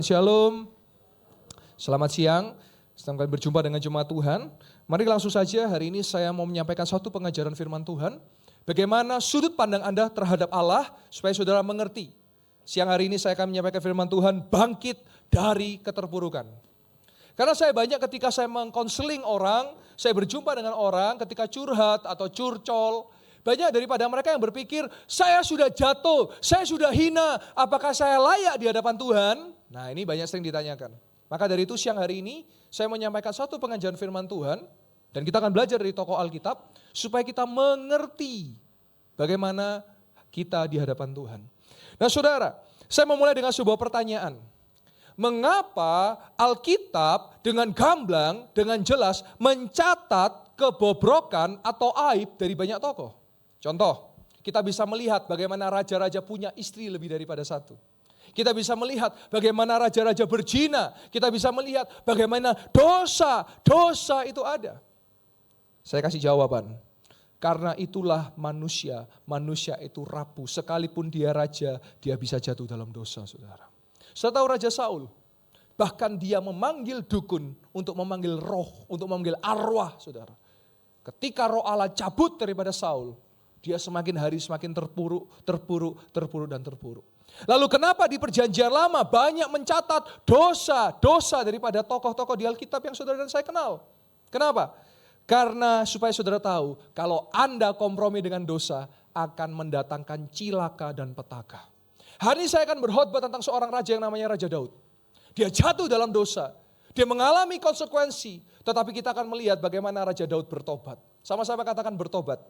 Shalom, selamat siang, senang kali berjumpa dengan jemaat Tuhan. Mari langsung saja, hari ini saya mau menyampaikan satu pengajaran firman Tuhan. Bagaimana sudut pandang Anda terhadap Allah, supaya saudara mengerti. Siang hari ini saya akan menyampaikan firman Tuhan, bangkit dari keterpurukan. Karena saya banyak ketika saya mengkonseling orang, saya berjumpa dengan orang ketika curhat atau curcol. Banyak daripada mereka yang berpikir, saya sudah jatuh, saya sudah hina, apakah saya layak di hadapan Tuhan? Nah, ini banyak sering ditanyakan. Maka dari itu siang hari ini saya menyampaikan satu pengajaran firman Tuhan dan kita akan belajar dari tokoh Alkitab supaya kita mengerti bagaimana kita di hadapan Tuhan. Nah, saudara, saya memulai dengan sebuah pertanyaan. Mengapa Alkitab dengan gamblang, dengan jelas mencatat kebobrokan atau aib dari banyak tokoh? Contoh, kita bisa melihat bagaimana raja-raja punya istri lebih daripada satu. Kita bisa melihat bagaimana raja-raja berzina. Kita bisa melihat bagaimana dosa itu ada. Saya kasih jawaban. Karena itulah manusia itu rapuh. Sekalipun dia raja, dia bisa jatuh dalam dosa, saudara. Saya tahu Raja Saul, bahkan dia memanggil dukun untuk memanggil roh, untuk memanggil arwah, saudara. Ketika roh Allah cabut daripada Saul, dia semakin hari semakin terpuruk. Lalu kenapa di perjanjian lama banyak mencatat dosa daripada tokoh-tokoh di Alkitab yang saudara dan saya kenal? Kenapa? Karena supaya saudara tahu, kalau Anda kompromi dengan dosa, akan mendatangkan cilaka dan petaka. Hari ini saya akan berkhotbah tentang seorang raja yang namanya Raja Daud. Dia jatuh dalam dosa, dia mengalami konsekuensi, tetapi kita akan melihat bagaimana Raja Daud bertobat. Sama-sama katakan bertobat.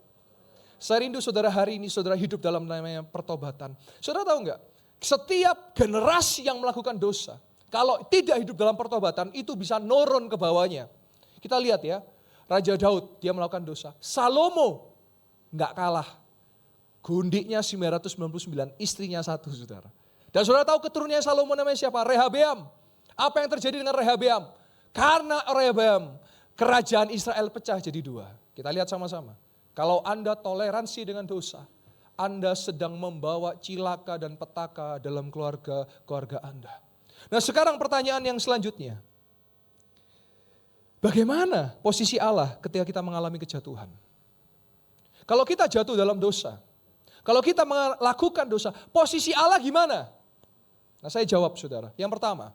Saya rindu saudara hari ini, saudara hidup dalam namanya pertobatan. Saudara tahu enggak, setiap generasi yang melakukan dosa, kalau tidak hidup dalam pertobatan, itu bisa nurun ke bawahnya. Kita lihat ya, Raja Daud, dia melakukan dosa. Salomo, enggak kalah. Gundiknya 999, istrinya satu, saudara. Dan saudara tahu keturunannya Salomo namanya siapa? Rehabeam. Apa yang terjadi dengan Rehabeam? Karena Rehabeam, kerajaan Israel pecah jadi dua. Kita lihat sama-sama. Kalau Anda toleransi dengan dosa, Anda sedang membawa cilaka dan petaka dalam keluarga Anda. Nah, sekarang pertanyaan yang selanjutnya. Bagaimana posisi Allah ketika kita mengalami kejatuhan? Kalau kita jatuh dalam dosa, kalau kita melakukan dosa, posisi Allah gimana? Nah, saya jawab saudara. Yang pertama,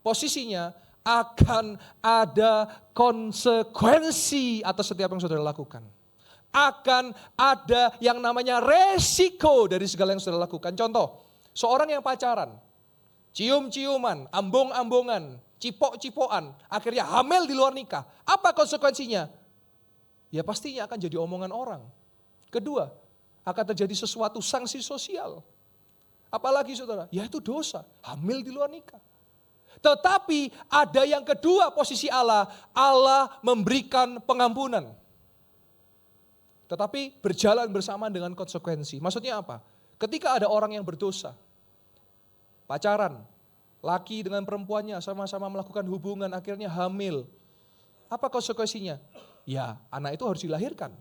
posisinya akan ada konsekuensi atas setiap yang saudara lakukan. Akan ada yang namanya resiko dari segala yang saudara lakukan. Contoh, seorang yang pacaran, cium-ciuman, ambong-ambongan, cipok-cipokan, akhirnya hamil di luar nikah. Apa konsekuensinya? Ya pastinya akan jadi omongan orang. Kedua, akan terjadi sesuatu sanksi sosial. Apalagi saudara, ya itu dosa, hamil di luar nikah. Tetapi ada yang kedua posisi Allah, Allah memberikan pengampunan. Tetapi berjalan bersamaan dengan konsekuensi. Maksudnya apa? Ketika ada orang yang berdosa, pacaran, laki dengan perempuannya sama-sama melakukan hubungan, akhirnya hamil. Apa konsekuensinya? Ya, anak itu harus dilahirkan.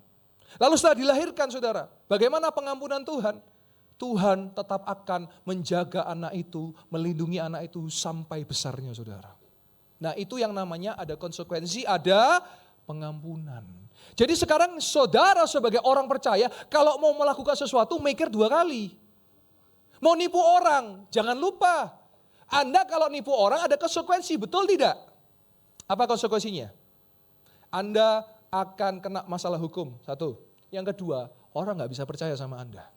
Lalu setelah dilahirkan saudara, bagaimana pengampunan Tuhan? Tuhan tetap akan menjaga anak itu, melindungi anak itu sampai besarnya saudara. Nah itu yang namanya ada konsekuensi, ada pengampunan. Jadi sekarang saudara sebagai orang percaya, kalau mau melakukan sesuatu mikir dua kali. Mau nipu orang, jangan lupa. Anda kalau nipu orang ada konsekuensi, betul tidak? Apa konsekuensinya? Anda akan kena masalah hukum, satu. Yang kedua, orang gak bisa percaya sama Anda.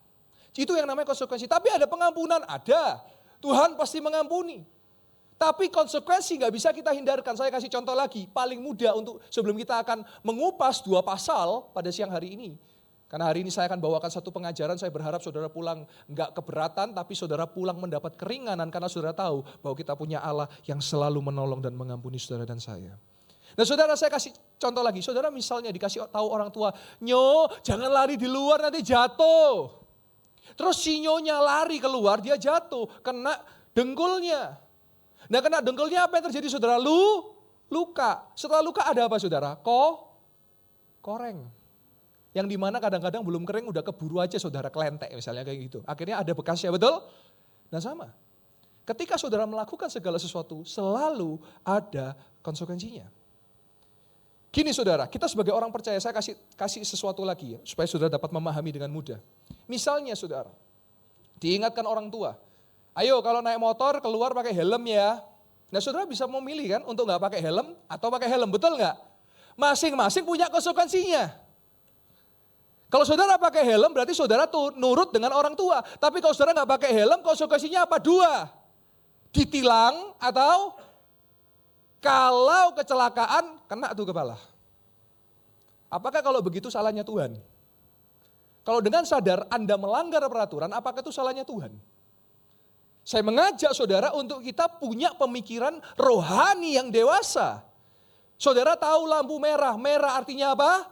Itu yang namanya konsekuensi. Tapi ada pengampunan, ada. Tuhan pasti mengampuni. Tapi konsekuensi gak bisa kita hindarkan. Saya kasih contoh lagi, paling mudah untuk sebelum kita akan mengupas dua pasal pada siang hari ini. Karena hari ini saya akan bawakan satu pengajaran, saya berharap saudara pulang gak keberatan, tapi saudara pulang mendapat keringanan. Karena saudara tahu bahwa kita punya Allah yang selalu menolong dan mengampuni saudara dan saya. Nah saudara, saya kasih contoh lagi. Saudara misalnya dikasih tahu orang tua, "Nyo, jangan lari di luar nanti jatuh." Terus si nyonya lari keluar, dia jatuh, kena dengkulnya. Nah kena dengkulnya apa yang terjadi saudara? Luka. Setelah luka ada apa saudara? Koreng. Yang dimana kadang-kadang belum kering udah keburu aja saudara, kelentek misalnya kayak gitu. Akhirnya ada bekasnya, betul? Nah sama. Ketika saudara melakukan segala sesuatu, selalu ada konsekuensinya. Gini saudara, kita sebagai orang percaya, saya kasih sesuatu lagi ya, supaya saudara dapat memahami dengan mudah. Misalnya saudara, diingatkan orang tua, ayo kalau naik motor keluar pakai helm ya. Nah saudara bisa memilih kan untuk nggak pakai helm atau pakai helm, betul nggak? Masing-masing punya konsekuensinya. Kalau saudara pakai helm berarti saudara tuh nurut dengan orang tua. Tapi kalau saudara nggak pakai helm, konsekuensinya apa? Dua, ditilang atau kalau kecelakaan kena tuh kepala. Apakah kalau begitu salahnya Tuhan? Kalau dengan sadar Anda melanggar peraturan, apakah itu salahnya Tuhan? Saya mengajak saudara untuk kita punya pemikiran rohani yang dewasa. Saudara tahu lampu merah, merah artinya apa?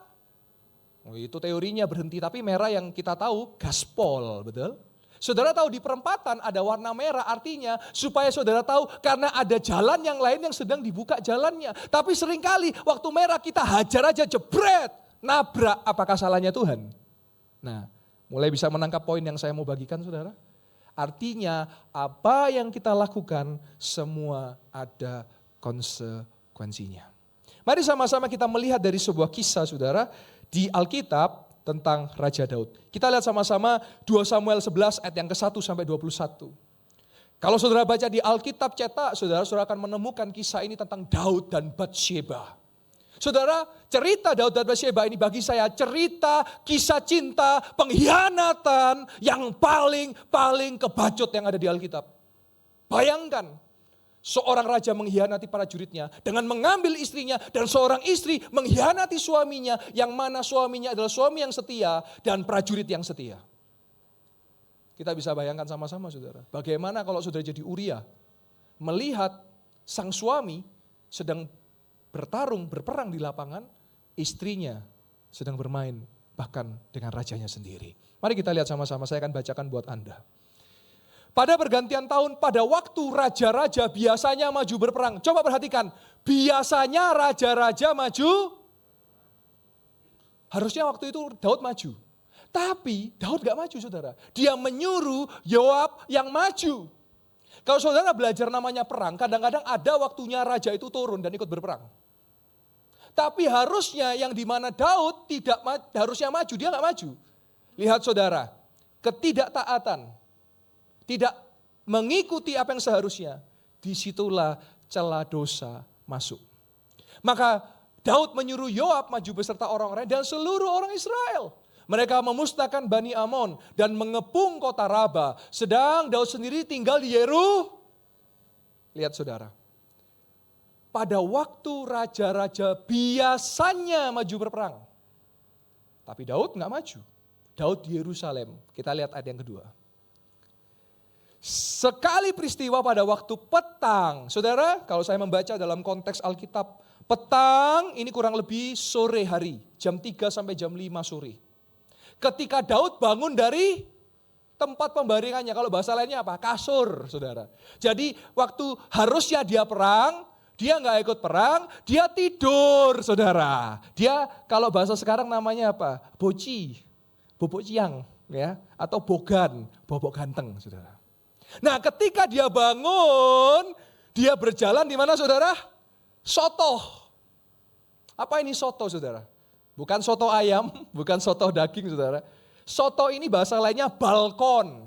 Oh, itu teorinya berhenti, tapi merah yang kita tahu gaspol, betul? Saudara tahu di perempatan ada warna merah, artinya supaya saudara tahu karena ada jalan yang lain yang sedang dibuka jalannya. Tapi seringkali waktu merah kita hajar aja, jebret, nabrak, apakah salahnya Tuhan? Nah, mulai bisa menangkap poin yang saya mau bagikan saudara? Artinya apa yang kita lakukan semua ada konsekuensinya. Mari sama-sama kita melihat dari sebuah kisah saudara di Alkitab tentang Raja Daud. Kita lihat sama-sama 2 Samuel 11 ayat yang ke-1 sampai 21. Kalau saudara baca di Alkitab cetak, saudara akan menemukan kisah ini tentang Daud dan Batsyeba. Saudara, cerita Daud dan Batsyeba ini bagi saya cerita kisah cinta, pengkhianatan yang paling kebacut yang ada di Alkitab. Bayangkan, seorang raja mengkhianati para juritnya dengan mengambil istrinya dan seorang istri mengkhianati suaminya yang mana suaminya adalah suami yang setia dan prajurit yang setia. Kita bisa bayangkan sama-sama saudara. Bagaimana kalau saudara jadi Uria melihat sang suami sedang berperang di lapangan, istrinya sedang bermain bahkan dengan rajanya sendiri. Mari kita lihat sama-sama, saya akan bacakan buat Anda. Pada pergantian tahun, pada waktu raja-raja biasanya maju berperang. Coba perhatikan, biasanya raja-raja maju. Harusnya waktu itu Daud maju. Tapi Daud gak maju saudara. Dia menyuruh Yoab yang maju. Kalau saudara belajar namanya perang, kadang-kadang ada waktunya raja itu turun dan ikut berperang. Tapi harusnya yang dimana Daud tidak harusnya maju, dia gak maju. Lihat saudara, ketidaktaatan. Tidak mengikuti apa yang seharusnya, disitulah celah dosa masuk. Maka Daud menyuruh Yoab maju beserta orang-orang dan seluruh orang Israel. Mereka memusnahkan Bani Amon dan mengepung kota Raba. Sedang Daud sendiri tinggal di Lihat saudara, pada waktu raja-raja biasanya maju berperang. Tapi Daud nggak maju. Daud di Yerusalem. Kita lihat ayat yang kedua. Sekali peristiwa pada waktu petang. Saudara, kalau saya membaca dalam konteks Alkitab, petang ini kurang lebih sore hari. Jam 3 sampai jam 5 sore. Ketika Daud bangun dari tempat pembaringannya. Kalau bahasa lainnya apa? Kasur, saudara. Jadi waktu harusnya dia perang, dia nggak ikut perang, dia tidur, saudara. Dia kalau bahasa sekarang namanya apa? Bobok ciang, ya, atau bogan, bobok ganteng, saudara. Nah, ketika dia bangun, dia berjalan di mana, saudara? Soto. Apa ini soto, saudara? Bukan soto ayam, bukan soto daging, saudara. Soto ini bahasa lainnya balkon,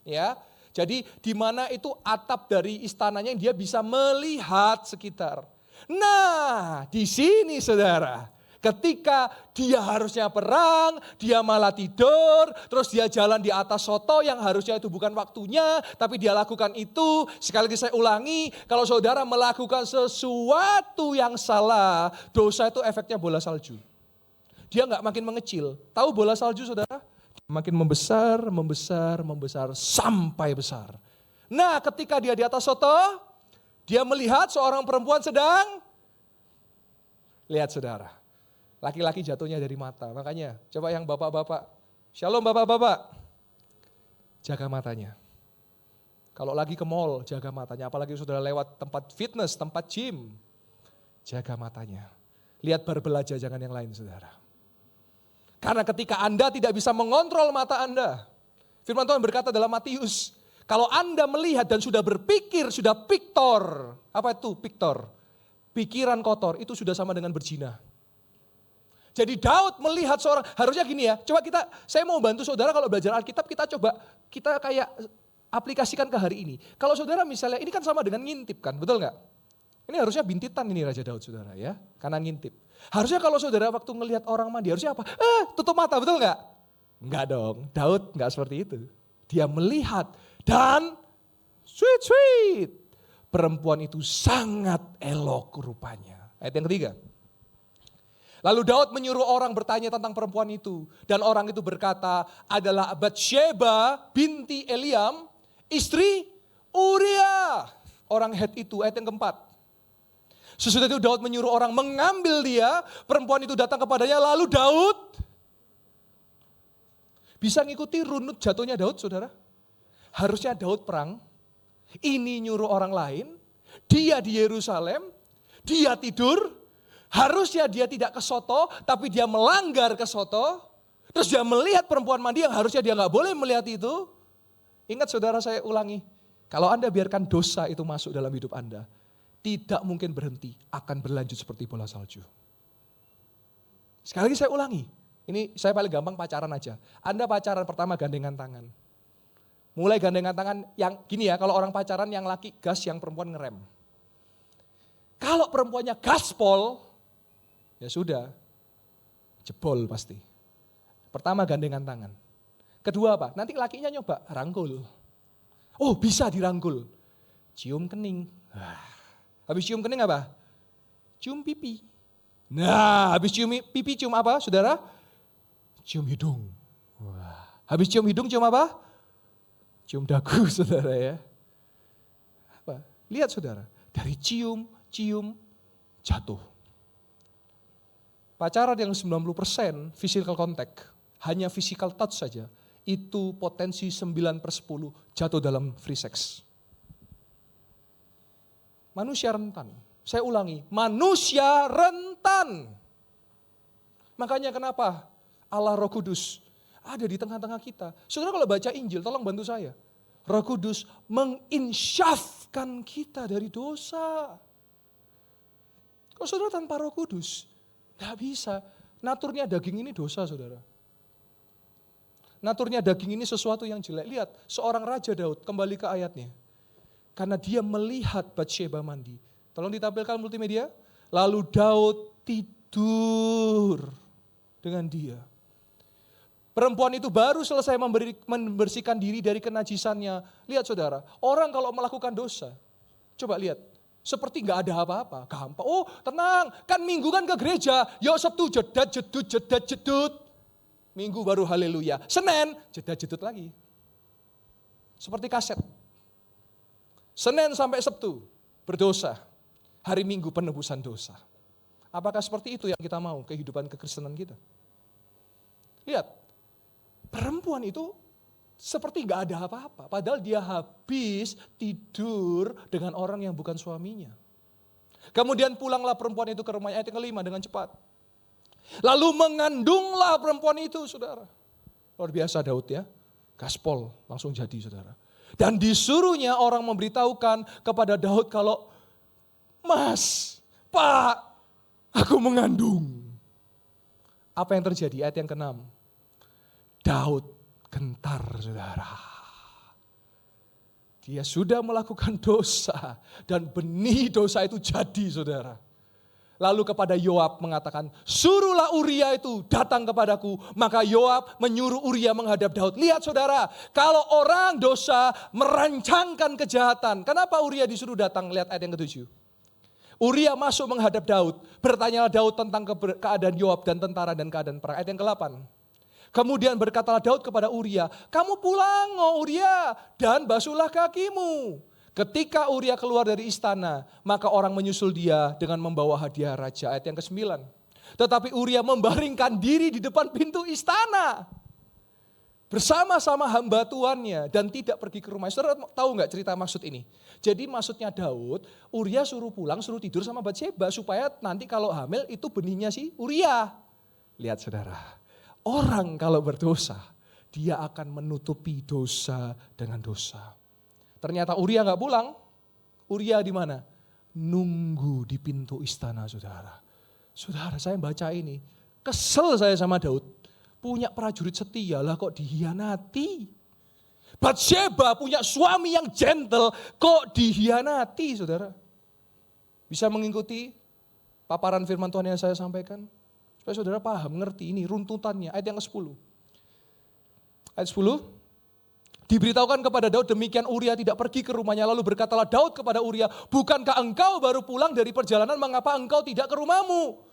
ya. Jadi di mana itu atap dari istananya yang dia bisa melihat sekitar. Nah, di sini saudara, ketika dia harusnya perang, dia malah tidur, terus dia jalan di atas soto yang harusnya itu bukan waktunya, tapi dia lakukan itu. Sekali lagi saya ulangi, kalau saudara melakukan sesuatu yang salah, dosa itu efeknya bola salju. Dia nggak makin mengecil. Tahu bola salju saudara? Makin membesar, membesar, membesar, sampai besar. Nah, ketika dia di atas soto, dia melihat seorang perempuan sedang, lihat saudara, laki-laki jatuhnya dari mata. Makanya, coba yang bapak-bapak, shalom bapak-bapak, jaga matanya. Kalau lagi ke mall, jaga matanya. Apalagi saudara lewat tempat fitness, tempat gym, jaga matanya. Lihat berbelajar, jangan yang lain saudara. Karena ketika Anda tidak bisa mengontrol mata Anda, firman Tuhan berkata dalam Matius, Kalau Anda melihat dan sudah berpikir, sudah piktor. Apa itu piktor? Pikiran kotor, itu sudah sama dengan berzina. Jadi Daud melihat seorang, harusnya gini ya, coba saya mau bantu saudara kalau belajar Alkitab, kita kayak aplikasikan ke hari ini. Kalau saudara misalnya, ini kan sama dengan ngintip kan, betul nggak? Ini harusnya bintitan ini Raja Daud saudara ya, karena ngintip. Harusnya kalau saudara waktu ngelihat orang mandi, harusnya apa? Tutup mata, betul nggak? Enggak dong, Daud nggak seperti itu. Dia melihat dan sweet. Perempuan itu sangat elok rupanya. Ayat yang ketiga. Lalu Daud menyuruh orang bertanya tentang perempuan itu. Dan orang itu berkata adalah Batsheba binti Eliam, istri Uria. Orang Het itu, ayat yang keempat. Sesudah itu Daud menyuruh orang mengambil dia. Perempuan itu datang kepadanya, lalu Daud bisa ngikuti runut jatuhnya Daud saudara. Harusnya Daud perang, ini nyuruh orang lain, dia di Yerusalem, dia tidur, harusnya dia tidak ke soto, tapi dia melanggar ke soto, terus dia melihat perempuan mandi yang harusnya dia nggak boleh melihat itu. Ingat saudara, saya ulangi, kalau Anda biarkan dosa itu masuk dalam hidup Anda, tidak mungkin berhenti, akan berlanjut seperti bola salju. Sekali lagi saya ulangi, ini saya paling gampang pacaran aja. Anda pacaran pertama gandengan tangan. Mulai gandengan tangan yang gini ya, kalau orang pacaran yang laki gas, yang perempuan ngerem. Kalau perempuannya gaspol, ya sudah, jebol pasti. Pertama gandengan tangan. Kedua apa? Nanti lakinya nyoba rangkul. Oh bisa dirangkul. Cium kening. Habis cium kening apa? Cium pipi. Nah habis cium pipi cium apa saudara? Cium hidung. Habis cium hidung cium apa? Cium dagu saudara ya. Apa? Lihat saudara, dari cium, jatuh. Pacaran yang 90% physical contact, hanya physical touch saja, itu potensi 9/10 jatuh dalam free sex. Manusia rentan. Saya ulangi, manusia rentan. Makanya kenapa Allah Roh Kudus ada di tengah-tengah kita. Saudara kalau baca Injil, tolong bantu saya. Roh Kudus menginsyafkan kita dari dosa. Kalau saudara tanpa Roh Kudus, gak bisa. Naturnya daging ini dosa saudara. Naturnya daging ini sesuatu yang jelek. Lihat, seorang Raja Daud, kembali ke ayatnya. Karena dia melihat Batsheba mandi. Tolong ditampilkan multimedia. Lalu Daud tidur dengan dia. Perempuan itu baru selesai membersihkan diri dari kenajisannya. Lihat saudara, orang kalau melakukan dosa, coba lihat, seperti nggak ada apa-apa, gampang. Oh tenang, kan minggu kan ke gereja, yuk Sabtu jedat jedut. Minggu baru haleluya, Senin jedat jedut lagi. Seperti kaset. Senin sampai Sabtu berdosa, hari Minggu penebusan dosa. Apakah seperti itu yang kita mau kehidupan kekristenan kita? Lihat. Perempuan itu seperti gak ada apa-apa. Padahal dia habis tidur dengan orang yang bukan suaminya. Kemudian pulanglah perempuan itu ke rumahnya, ayat yang kelima dengan cepat. Lalu mengandunglah perempuan itu saudara. Luar biasa Daud ya. Gaspol langsung jadi saudara. Dan disuruhnya orang memberitahukan kepada Daud kalau, Mas, Pak, aku mengandung. Apa yang terjadi? Ayat yang ke-6. Daud gentar saudara. Dia sudah melakukan dosa dan benih dosa itu jadi saudara. Lalu kepada Yoab mengatakan, suruhlah Uria itu datang kepadaku. Maka Yoab menyuruh Uria menghadap Daud. Lihat saudara, kalau orang dosa merancangkan kejahatan. Kenapa Uria disuruh datang? Lihat ayat yang ke-7. Uria masuk menghadap Daud. Bertanyalah Daud tentang keadaan Yoab dan tentara dan keadaan perang. Ayat yang ke-8. Kemudian berkatalah Daud kepada Uria, kamu pulang Uria dan basuhlah kakimu. Ketika Uria keluar dari istana, maka orang menyusul dia dengan membawa hadiah raja. Ayat yang ke-9. Tetapi Uria membaringkan diri di depan pintu istana. Bersama-sama hamba tuannya dan tidak pergi ke rumah. Saudara tahu nggak cerita maksud ini? Jadi maksudnya Daud, Uria suruh pulang, suruh tidur sama Batsheba. Supaya nanti kalau hamil itu benihnya si Uria. Lihat saudara. Orang kalau berdosa, dia akan menutupi dosa dengan dosa. Ternyata Uria nggak pulang. Uria di mana? Nunggu di pintu istana, saudara. Saudara, saya baca ini, kesel saya sama Daud. Punya prajurit setia lah kok dihianati. Batsheba punya suami yang gentle, kok dihianati, saudara. Bisa mengikuti paparan firman Tuhan yang saya sampaikan? Supaya saudara paham, ngerti ini runtutannya. Ayat yang ke-10. Ayat 10. Diberitahukan kepada Daud, demikian Uria tidak pergi ke rumahnya. Lalu berkatalah Daud kepada Uria, bukankah engkau baru pulang dari perjalanan, mengapa engkau tidak ke rumahmu?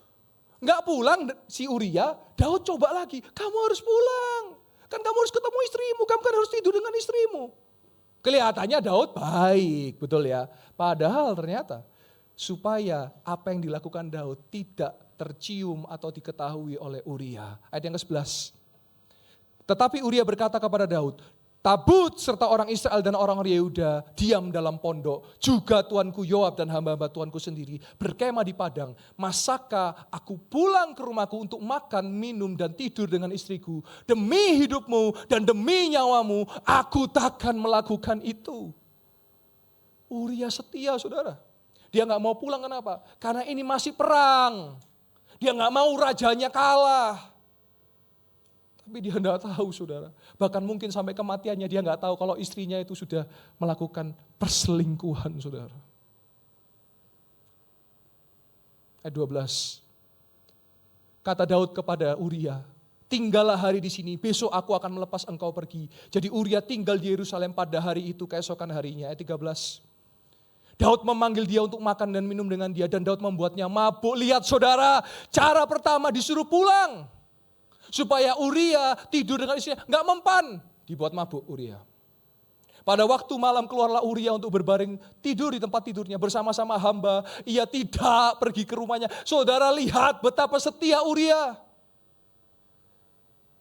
Enggak pulang si Uria, Daud coba lagi, kamu harus pulang. Kan kamu harus ketemu istrimu, kamu kan harus tidur dengan istrimu. Kelihatannya Daud baik, betul ya. Padahal ternyata supaya apa yang dilakukan Daud tidak tercium atau diketahui oleh Uria. Ayat yang ke-11. Tetapi Uria berkata kepada Daud, Tabut serta orang Israel dan orang Yehuda diam dalam pondok. Juga tuanku Yoab dan hamba-hamba tuanku sendiri berkemah di padang. Masakah aku pulang ke rumahku untuk makan, minum dan tidur dengan istriku. Demi hidupmu dan demi nyawamu aku takkan melakukan itu. Uria setia, saudara. Dia gak mau pulang, kenapa? Karena ini masih perang. Dia gak mau rajanya kalah. Tapi dia tidak tahu, saudara. Bahkan mungkin sampai kematiannya dia nggak tahu kalau istrinya itu sudah melakukan perselingkuhan, saudara. Ayat 12. Kata Daud kepada Uria, tinggallah hari di sini, besok aku akan melepas engkau pergi. Jadi Uria tinggal di Yerusalem pada hari itu, keesokan harinya. Ayat 13. Daud memanggil dia untuk makan dan minum dengan dia, dan Daud membuatnya mabuk. Lihat saudara, cara pertama disuruh pulang. Supaya Uria tidur dengan istrinya, gak mempan, dibuat mabuk Uria. Pada waktu malam keluarlah Uria untuk berbaring tidur di tempat tidurnya bersama-sama hamba. Ia tidak pergi ke rumahnya. Saudara lihat betapa setia Uria.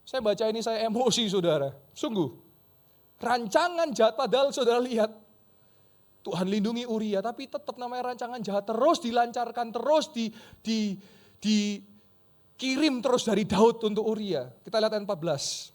Saya baca ini saya emosi, saudara. Sungguh, rancangan jahat, padahal saudara lihat. Tuhan lindungi Uria, tapi tetap namanya rancangan jahat. Terus dilancarkan, terus kirim terus dari Daud untuk Uria. Kita lihat ayat 14.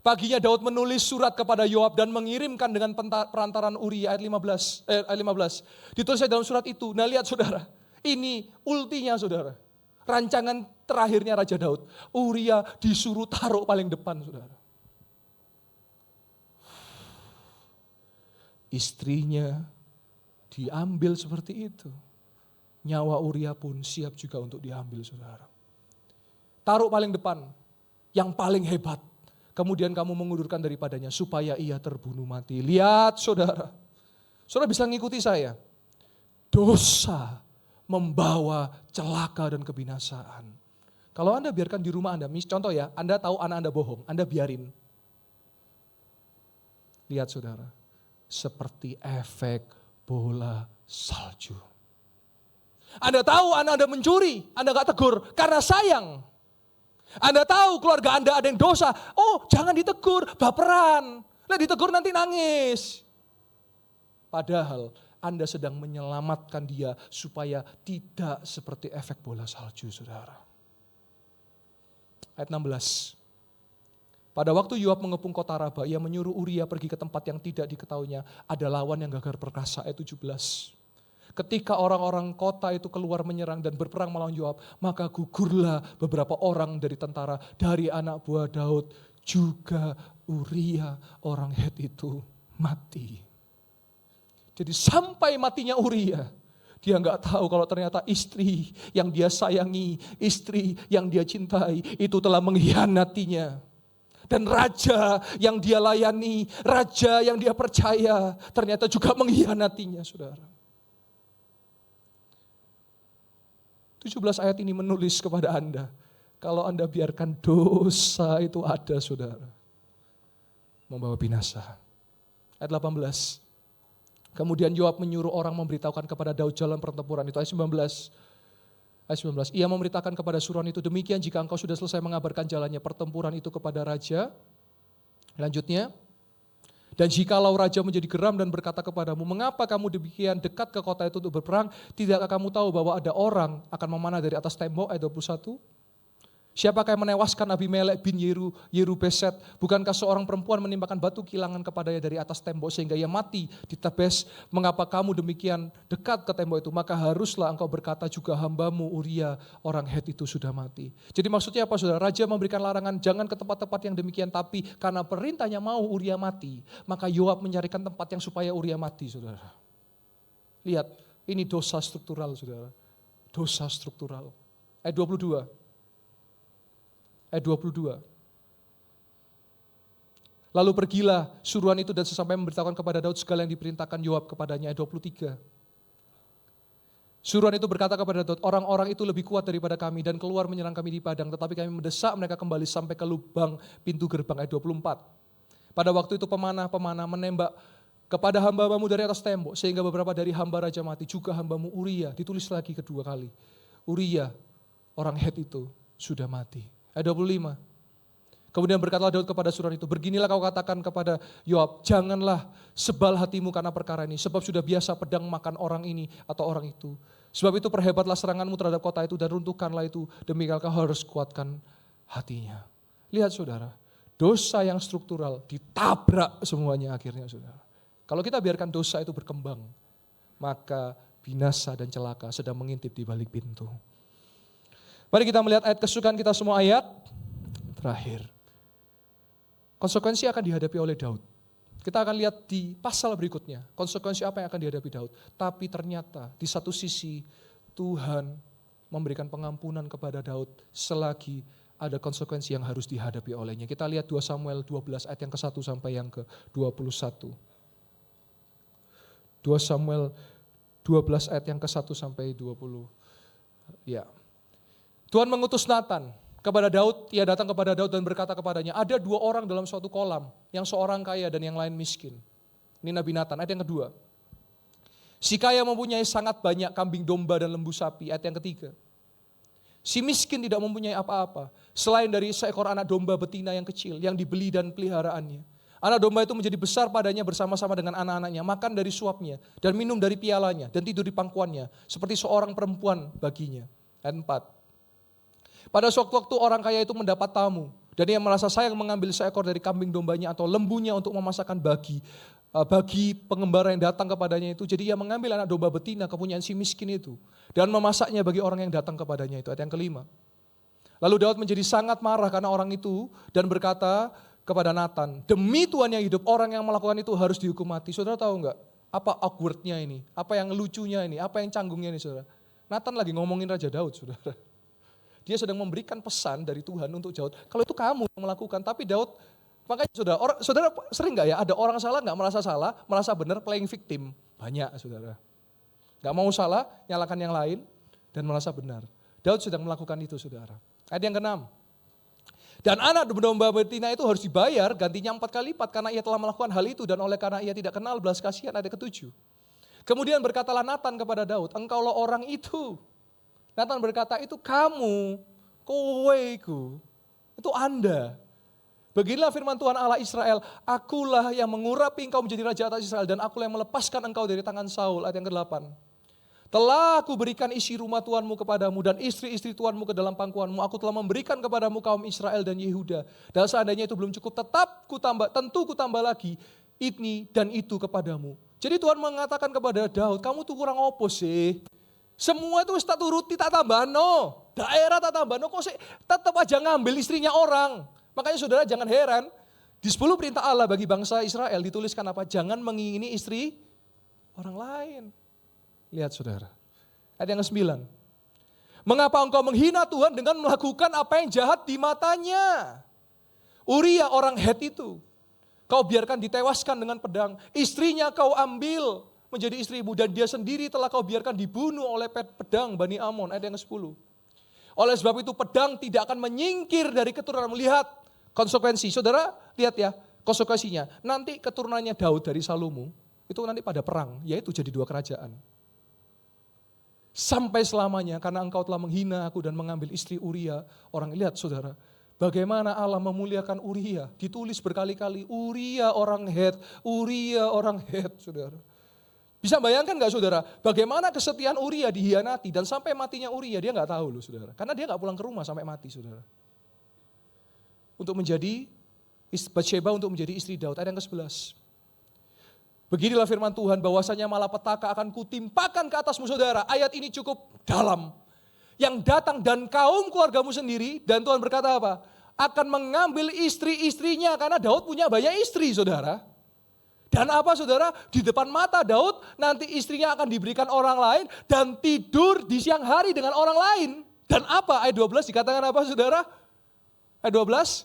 Paginya Daud menulis surat kepada Yoab dan mengirimkan dengan perantaran Uria, ayat 15. Ditulisnya dalam surat itu. Nah lihat saudara, ini ultinya saudara. Rancangan terakhirnya Raja Daud. Uria disuruh taruh paling depan, saudara. Istrinya diambil seperti itu. Nyawa Uria pun siap juga untuk diambil, saudara. Taruh paling depan, yang paling hebat. Kemudian kamu mengundurkan daripadanya supaya ia terbunuh mati. Lihat saudara, saudara bisa ngikuti saya. Dosa membawa celaka dan kebinasaan. Kalau Anda biarkan di rumah Anda, contoh ya, Anda tahu anak Anda bohong, Anda biarin. Lihat saudara, seperti efek bola salju. Anda tahu anak Anda mencuri, Anda gak tegur karena sayang. Anda tahu keluarga Anda ada yang dosa, oh jangan ditegur, baperan. Nah ditegur nanti nangis. Padahal Anda sedang menyelamatkan dia supaya tidak seperti efek bola salju, saudara. Ayat 16. Pada waktu Yoab mengepung kota Raba, ia menyuruh Uria pergi ke tempat yang tidak diketahuinya. Ada lawan yang gagah perkasa, ayat 17. Ketika orang-orang kota itu keluar menyerang dan berperang melawan Yoab, maka gugurlah beberapa orang dari tentara, dari anak buah Daud, juga Uria orang Het itu mati. Jadi sampai matinya Uria, dia nggak tahu kalau ternyata istri yang dia sayangi, istri yang dia cintai, itu telah mengkhianatinya. Dan raja yang dia layani, raja yang dia percaya, ternyata juga mengkhianatinya, saudara. 17 ayat ini menulis kepada Anda, kalau Anda biarkan dosa itu ada, saudara, membawa binasa. Ayat 18. Kemudian Yoab menyuruh orang memberitahukan kepada Daud jalan pertempuran itu. Ayat 19. Ia memberitakan kepada suruhan itu, demikian jika engkau sudah selesai mengabarkan jalannya pertempuran itu kepada raja. Lanjutnya. Dan jikalau raja menjadi geram dan berkata kepadamu, mengapa kamu demikian dekat ke kota itu untuk berperang? Tidakkah kamu tahu bahwa ada orang akan memanah dari atas tembok? Ayat 21. Siapakah yang menewaskan Abimelek bin Yerubeset? Bukankah seorang perempuan menimpakan batu kilangan kepadanya dari atas tembok sehingga ia mati di Tebes? Mengapa kamu demikian dekat ke tembok itu? Maka haruslah engkau berkata juga hambamu Uria orang Het itu sudah mati. Jadi maksudnya apa saudara? Raja memberikan larangan jangan ke tempat-tempat yang demikian, tapi karena perintahnya mau Uria mati, maka Yoab mencarikan tempat yang supaya Uria mati, saudara. Lihat, ini dosa struktural, saudara. Dosa struktural. Ayat 22. Ayat 22. Lalu pergilah suruhan itu dan sesampai memberitahukan kepada Daud segala yang diperintahkan Yoab kepadanya. Ayat 23. Suruhan itu berkata kepada Daud, orang-orang itu lebih kuat daripada kami dan keluar menyerang kami di padang, tetapi kami mendesak mereka kembali sampai ke lubang pintu gerbang. Ayat 24. Pada waktu itu pemanah-pemanah menembak kepada hamba-hambamu dari atas tembok, sehingga beberapa dari hamba raja mati, juga hambamu Uria. Ditulis lagi kedua kali. Uria, orang Het itu, sudah mati. Ayat 25. Kemudian berkatalah Daud kepada suruhan itu, beginilah kau katakan kepada Yoab, janganlah sebal hatimu karena perkara ini, sebab sudah biasa pedang makan orang ini atau orang itu. Sebab itu perhebatlah seranganmu terhadap kota itu dan runtuhkanlah itu, demikian kau harus kuatkan hatinya. Lihat saudara, dosa yang struktural ditabrak semuanya akhirnya saudara. Kalau kita biarkan dosa itu berkembang, maka binasa dan celaka sedang mengintip di balik pintu. Mari kita melihat ayat kesukaan kita semua, ayat terakhir. Konsekuensi akan dihadapi oleh Daud. Kita akan lihat di pasal berikutnya, konsekuensi apa yang akan dihadapi Daud. Tapi ternyata di satu sisi Tuhan memberikan pengampunan kepada Daud selagi ada konsekuensi yang harus dihadapi olehnya. Kita lihat 2 Samuel 12 ayat yang ke-1 sampai yang ke-21. 2 Samuel 12 ayat yang ke-1 sampai 20. Ya. Tuhan mengutus Nathan kepada Daud, ia datang kepada Daud dan berkata kepadanya, ada 2 orang dalam suatu kolam, yang seorang kaya dan yang lain miskin. Ini Nabi Nathan, ayat yang kedua. Si kaya mempunyai sangat banyak kambing domba dan lembu sapi, ayat yang ketiga. Si miskin tidak mempunyai apa-apa, selain dari seekor anak domba betina yang kecil, yang dibeli dan peliharaannya. Anak domba itu menjadi besar padanya bersama-sama dengan anak-anaknya, makan dari suapnya, dan minum dari pialanya, dan tidur di pangkuannya, seperti seorang perempuan baginya. Ayat 4. Pada suatu waktu orang kaya itu mendapat tamu, dan ia merasa sayang mengambil seekor dari kambing dombanya atau lembunya untuk memasakkan bagi pengembara yang datang kepadanya itu. Jadi ia mengambil anak domba betina kepunyaan si miskin itu, dan memasaknya bagi orang yang datang kepadanya itu. Ayat yang kelima. Lalu Daud menjadi sangat marah karena orang itu, dan berkata kepada Nathan, demi Tuhan yang hidup, orang yang melakukan itu harus dihukum mati. Saudara tahu enggak, apa awkwardnya ini, apa yang lucunya ini, apa yang canggungnya ini saudara. Nathan lagi ngomongin Raja Daud saudara. Dia sedang memberikan pesan dari Tuhan untuk Daud. Kalau itu kamu yang melakukan, tapi Daud, makanya saudara sering nggak ya, ada orang salah nggak merasa salah, merasa benar, playing victim. Banyak saudara. Nggak mau salah, nyalakan yang lain, dan merasa benar. Daud sedang melakukan itu saudara. Ayat yang ke-6. Dan anak domba betina itu harus dibayar gantinya 4 kali lipat karena ia telah melakukan hal itu dan oleh karena ia tidak kenal belas kasihan. Ayat ke-7. Kemudian berkatalah Nathan kepada Daud, engkaulah orang itu. Nathan berkata, itu kamu, koweku, itu Anda. Beginilah firman Tuhan Allah Israel, akulah yang mengurapi engkau menjadi raja atas Israel dan akulah yang melepaskan engkau dari tangan Saul. Ayat yang ke-8. Telah aku berikan isi rumah Tuhanmu kepadamu dan istri-istri Tuhanmu ke dalam pangkuanmu. Aku telah memberikan kepadamu kaum Israel dan Yehuda. Dan seandainya itu belum cukup, tentu ku tambah lagi ini dan itu kepadamu. Jadi Tuhan mengatakan kepada Daud, kamu tuh kurang opo sih? Semua itu tak turuti, tak tambah no. Daerah tak tambah no, kok sih tetap aja ngambil istrinya orang. Makanya saudara jangan heran, di 10 perintah Allah bagi bangsa Israel dituliskan apa? Jangan mengingini istri orang lain. Lihat saudara, ayat yang ke-9. Mengapa engkau menghina Tuhan dengan melakukan apa yang jahat di matanya? Uria orang Het itu, kau biarkan ditewaskan dengan pedang, istrinya kau ambil menjadi istrimu dan dia sendiri telah kau biarkan dibunuh oleh pedang Bani Amon. Ayat yang ke-10. Oleh sebab itu pedang tidak akan menyingkir dari keturunan. Melihat konsekuensi. Saudara lihat ya konsekuensinya. Nanti keturunannya Daud dari Salomo itu nanti pada perang. Yaitu jadi 2 kerajaan. Sampai selamanya karena engkau telah menghina aku dan mengambil istri Uria. Orang lihat saudara. Bagaimana Allah memuliakan Uria. Ditulis berkali-kali Uria orang Het. Uria orang Het saudara. Bisa bayangkan gak saudara, bagaimana kesetiaan Uria dihianati dan sampai matinya Uria, dia gak tahu loh saudara. Karena dia gak pulang ke rumah sampai mati saudara. Untuk menjadi, Batsheba untuk menjadi istri Daud, ayat yang ke-11. Beginilah firman Tuhan, bahwasanya malapetaka akan kutimpakan ke atasmu saudara. Ayat ini cukup dalam. Yang datang dan kaum keluargamu sendiri, dan Tuhan berkata apa? Akan mengambil istri-istrinya, karena Daud punya banyak istri saudara. Dan apa saudara? Di depan mata Daud nanti istrinya akan diberikan orang lain dan tidur di siang hari dengan orang lain. Dan apa? Ayat 12 dikatakan apa saudara? Ayat 12.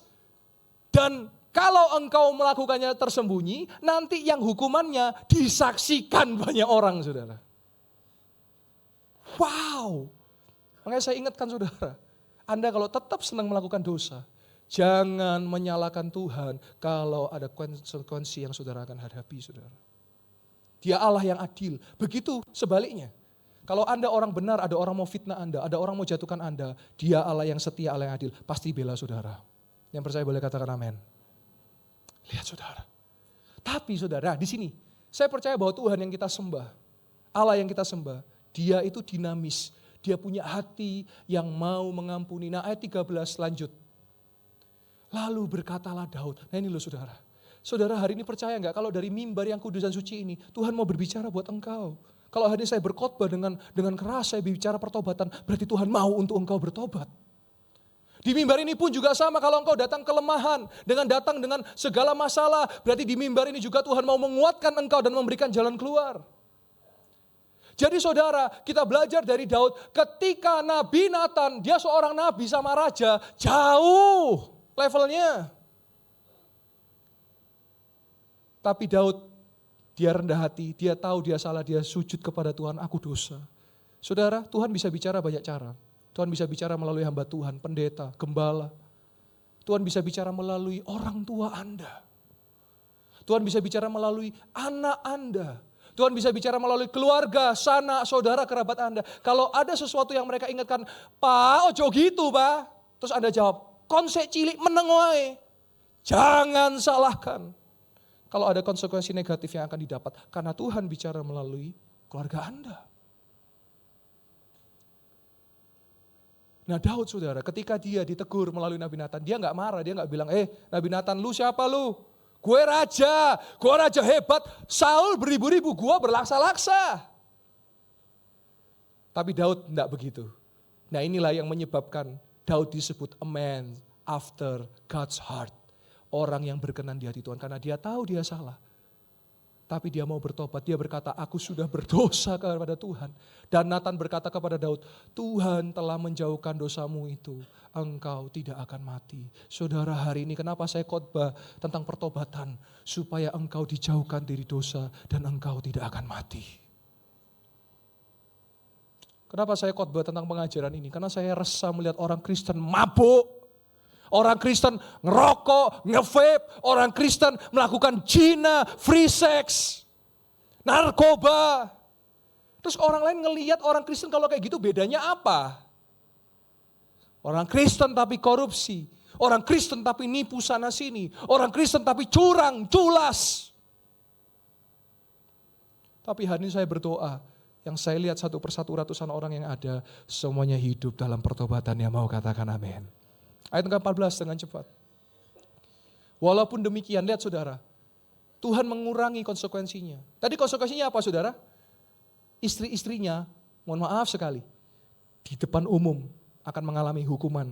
Dan kalau engkau melakukannya tersembunyi, nanti yang hukumannya disaksikan banyak orang saudara. Wow. Makanya saya ingatkan saudara, Anda kalau tetap senang melakukan dosa, jangan menyalahkan Tuhan kalau ada konsekuensi yang saudara akan hadapi, saudara. Dia Allah yang adil. Begitu sebaliknya. Kalau Anda orang benar, ada orang mau fitnah Anda, ada orang mau jatuhkan Anda, Dia Allah yang setia, Allah yang adil. Pasti bela saudara. Yang percaya boleh katakan amin. Lihat saudara. Tapi saudara, di sini saya percaya bahwa Tuhan yang kita sembah, Allah yang kita sembah, Dia itu dinamis. Dia punya hati yang mau mengampuni. Nah ayat 13 lanjut. Lalu berkatalah Daud, nah ini loh saudara. Saudara hari ini percaya enggak kalau dari mimbar yang kudus dan suci ini, Tuhan mau berbicara buat engkau. Kalau hari ini saya berkhotbah dengan keras, saya bicara pertobatan, berarti Tuhan mau untuk engkau bertobat. Di mimbar ini pun juga sama, kalau engkau datang kelemahan, datang dengan segala masalah, berarti di mimbar ini juga Tuhan mau menguatkan engkau dan memberikan jalan keluar. Jadi saudara, kita belajar dari Daud, ketika Nabi Nathan, dia seorang nabi sama raja, jauh levelnya. Tapi Daud, dia rendah hati, dia tahu dia salah, dia sujud kepada Tuhan, aku dosa. Saudara, Tuhan bisa bicara banyak cara. Tuhan bisa bicara melalui hamba Tuhan, pendeta, gembala. Tuhan bisa bicara melalui orang tua Anda. Tuhan bisa bicara melalui anak Anda. Tuhan bisa bicara melalui keluarga, sanak, saudara, kerabat Anda. Kalau ada sesuatu yang mereka ingatkan, Pak, ojo gitu Pak. Terus Anda jawab, konsek cilik meneng wae. Jangan salahkan. Kalau ada konsekuensi negatif yang akan didapat. Karena Tuhan bicara melalui keluarga Anda. Nah Daud saudara, ketika dia ditegur melalui Nabi Nathan, dia gak marah, dia gak bilang, Nabi Nathan lu siapa lu? Gue raja hebat, Saul beribu-ribu, gue berlaksa-laksa. Tapi Daud tidak begitu. Nah inilah yang menyebabkan Daud disebut a man after God's heart. Orang yang berkenan di hati Tuhan, karena dia tahu dia salah. Tapi dia mau bertobat, dia berkata, aku sudah berdosa kepada Tuhan. Dan Nathan berkata kepada Daud, Tuhan telah menjauhkan dosamu itu, engkau tidak akan mati. Saudara hari ini kenapa saya khotbah tentang pertobatan, supaya engkau dijauhkan dari dosa dan engkau tidak akan mati. Kenapa saya khotbah tentang pengajaran ini? Karena saya resah melihat orang Kristen mabuk. Orang Kristen ngerokok, nge-vape, orang Kristen melakukan zina, free sex, narkoba. Terus orang lain ngelihat orang Kristen kalau kayak gitu bedanya apa? Orang Kristen tapi korupsi, orang Kristen tapi nipu sana sini, orang Kristen tapi curang, culas. Tapi hari ini saya berdoa, yang saya lihat satu persatu ratusan orang yang ada, semuanya hidup dalam pertobatan yang mau katakan amin. Ayat ke-14 dengan cepat. Walaupun demikian, lihat saudara, Tuhan mengurangi konsekuensinya. Tadi konsekuensinya apa saudara? Istri-istrinya, mohon maaf sekali, di depan umum akan mengalami hukuman.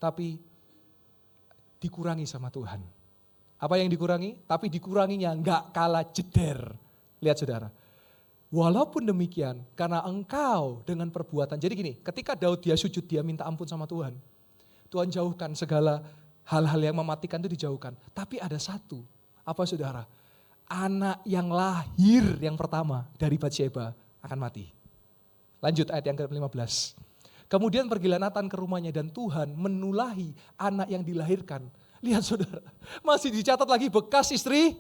Tapi dikurangi sama Tuhan. Apa yang dikurangi? Tapi dikuranginya enggak kalah jeder. Lihat saudara. Walaupun demikian, karena engkau dengan perbuatan. Jadi gini, ketika Daud dia sujud, dia minta ampun sama Tuhan. Tuhan jauhkan segala hal-hal yang mematikan itu dijauhkan. Tapi ada satu, apa saudara? Anak yang lahir yang pertama dari Batsheba akan mati. Lanjut ayat yang ke-15. Kemudian pergilah Nathan ke rumahnya dan Tuhan menulahi anak yang dilahirkan. Lihat saudara, masih dicatat lagi bekas istri.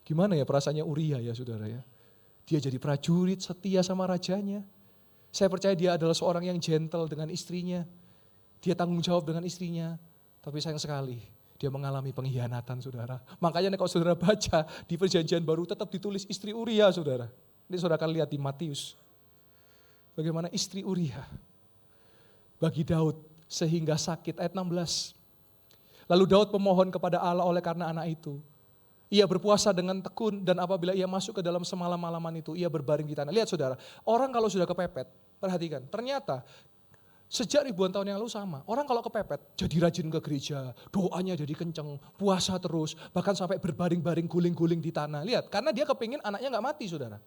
Gimana ya perasaannya Uria ya saudara ya. Dia jadi prajurit setia sama rajanya. Saya percaya dia adalah seorang yang gentle dengan istrinya. Dia tanggung jawab dengan istrinya. Tapi sayang sekali, Dia mengalami pengkhianatan, saudara. Makanya kalau saudara baca di Perjanjian Baru tetap ditulis istri Uria, saudara. Ini saudara akan lihat di Matius. Bagaimana istri Uria bagi Daud sehingga sakit, ayat 16. Lalu Daud memohon kepada Allah oleh karena anak itu. Ia berpuasa dengan tekun dan apabila ia masuk ke dalam semalam-malaman itu, ia berbaring di tanah. Lihat saudara, orang kalau sudah kepepet, perhatikan, ternyata sejak ribuan tahun yang lalu sama. Orang kalau kepepet, jadi rajin ke gereja, doanya jadi kenceng, puasa terus, bahkan sampai berbaring-baring, guling-guling di tanah. Lihat, karena dia kepingin anaknya gak mati, saudara.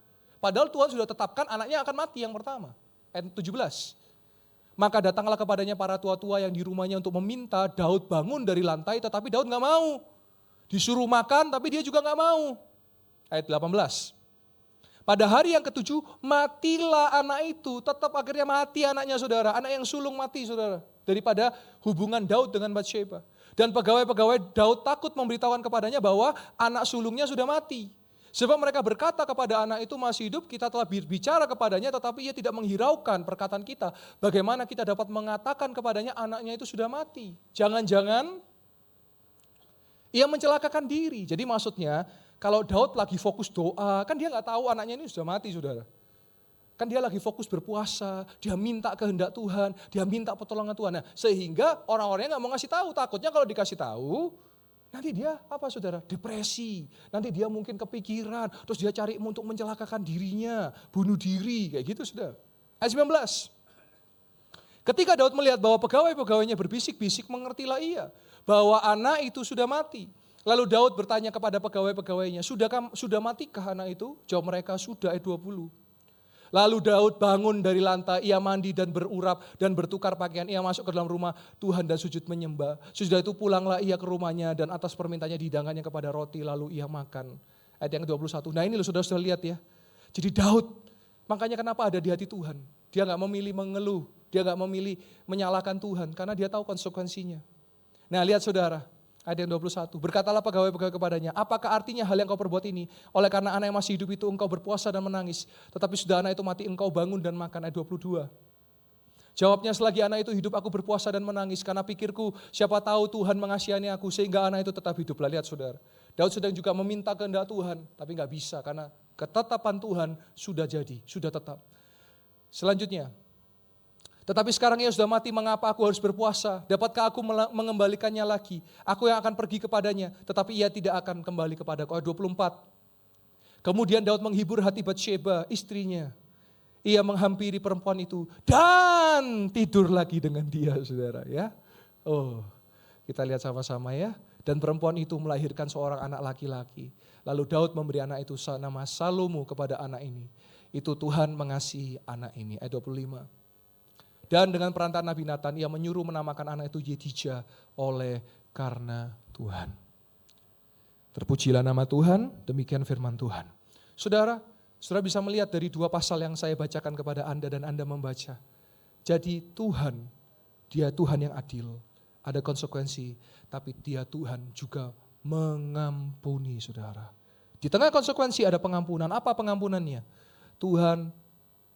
Padahal Tuhan sudah tetapkan anaknya akan mati yang pertama. Ayat 17. Maka datanglah kepadanya para tua-tua yang di rumahnya untuk meminta Daud bangun dari lantai, tetapi Daud gak mau. Disuruh makan, tapi dia juga gak mau. Ayat 18. Pada hari yang ketujuh, matilah anak itu. Tetap akhirnya mati anaknya, saudara. Anak yang sulung mati, saudara. Daripada hubungan Daud dengan Batsyeba. Dan pegawai-pegawai Daud takut memberitahukan kepadanya bahwa anak sulungnya sudah mati. Sebab mereka berkata kepada anak itu masih hidup, kita telah bicara kepadanya, tetapi ia tidak menghiraukan perkataan kita. Bagaimana kita dapat mengatakan kepadanya anaknya itu sudah mati. Jangan-jangan ia mencelakakan diri. Jadi maksudnya, kalau Daud lagi fokus doa, kan dia nggak tahu anaknya ini sudah mati, saudara. Kan dia lagi fokus berpuasa, dia minta kehendak Tuhan, dia minta pertolongan Tuhan. Nah, sehingga orang-orangnya nggak mau ngasih tahu, takutnya kalau dikasih tahu, nanti dia apa, saudara? Depresi, nanti dia mungkin kepikiran, terus dia cari untuk mencelakakan dirinya, bunuh diri, kayak gitu, saudara. Ayat 19. Ketika Daud melihat bahwa pegawai-pegawainya berbisik-bisik, mengertilah ia bahwa anak itu sudah mati. Lalu Daud bertanya kepada pegawai-pegawainya, sudah matikah anak itu? Jawab mereka, sudah, ayat 20. Lalu Daud bangun dari lantai, ia mandi dan berurap dan bertukar pakaian. Ia masuk ke dalam rumah Tuhan dan sujud menyembah. Sesudah itu pulanglah ia ke rumahnya dan atas permintaannya dihidangkannya kepada roti, lalu ia makan. Ayat yang ke-21. Nah ini loh saudara lihat ya. Jadi Daud, makanya kenapa ada di hati Tuhan. Dia gak memilih mengeluh, dia gak memilih menyalahkan Tuhan karena dia tahu konsekuensinya. Nah lihat saudara. Ayat yang 21, berkatalah pegawai-pegawai kepadanya, apakah artinya hal yang kau perbuat ini? Oleh karena anak yang masih hidup itu engkau berpuasa dan menangis, tetapi sudah anak itu mati engkau bangun dan makan. Ayat 22. Jawabnya, selagi anak itu hidup aku berpuasa dan menangis, karena pikirku siapa tahu Tuhan mengasihani aku sehingga anak itu tetap hidup. Lihat saudara, Daud sedang juga meminta kehendak Tuhan, tapi gak bisa karena ketetapan Tuhan sudah jadi, sudah tetap. Selanjutnya, tetapi sekarang ia sudah mati, mengapa aku harus berpuasa? Dapatkah aku mengembalikannya lagi? Aku yang akan pergi kepadanya, tetapi ia tidak akan kembali kepadaku. Ayat 24. Kemudian Daud menghibur hati Batsyeba, istrinya. Ia menghampiri perempuan itu dan tidur lagi dengan dia, saudara. Ya, oh, kita lihat sama-sama ya. Dan perempuan itu melahirkan seorang anak laki-laki. Lalu Daud memberi anak itu nama Salomo kepada anak ini. Itu Tuhan mengasihi anak ini. Ayat 25. Dan dengan perantaraan Nabi Nathan, ia menyuruh menamakan anak itu Yedijah oleh karena Tuhan. Terpujilah nama Tuhan, demikian firman Tuhan. Saudara bisa melihat dari dua pasal yang saya bacakan kepada Anda dan Anda membaca. Jadi Tuhan, dia Tuhan yang adil, ada konsekuensi, tapi dia Tuhan juga mengampuni, saudara. Di tengah konsekuensi ada pengampunan. Apa pengampunannya? Tuhan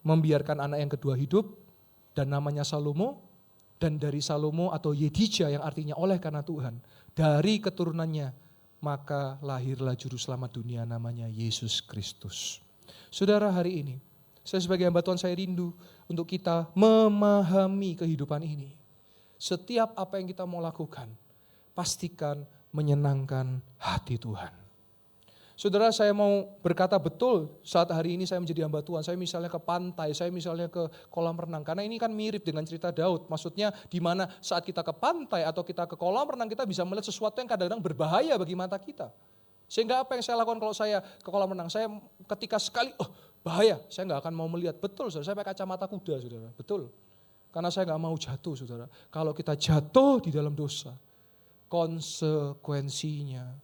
membiarkan anak yang kedua hidup, dan namanya Salomo, dan dari Salomo atau Yedijah yang artinya oleh karena Tuhan, dari keturunannya maka lahirlah juru selamat dunia namanya Yesus Kristus. Saudara, hari ini saya sebagai hamba Tuhan, saya rindu untuk kita memahami kehidupan ini. Setiap apa yang kita mau lakukan, pastikan menyenangkan hati Tuhan. Saudara, saya mau berkata betul saat hari ini saya menjadi hamba Tuhan. Saya misalnya ke pantai, saya misalnya ke kolam renang. Karena ini kan mirip dengan cerita Daud. Maksudnya di mana saat kita ke pantai atau kita ke kolam renang, kita bisa melihat sesuatu yang kadang-kadang berbahaya bagi mata kita. Sehingga apa yang saya lakukan kalau saya ke kolam renang? Saya ketika sekali, bahaya, saya nggak akan mau melihat. Betul, saudara, saya pakai kacamata kuda, saudara. Betul. Karena saya nggak mau jatuh, saudara. Kalau kita jatuh di dalam dosa, konsekuensinya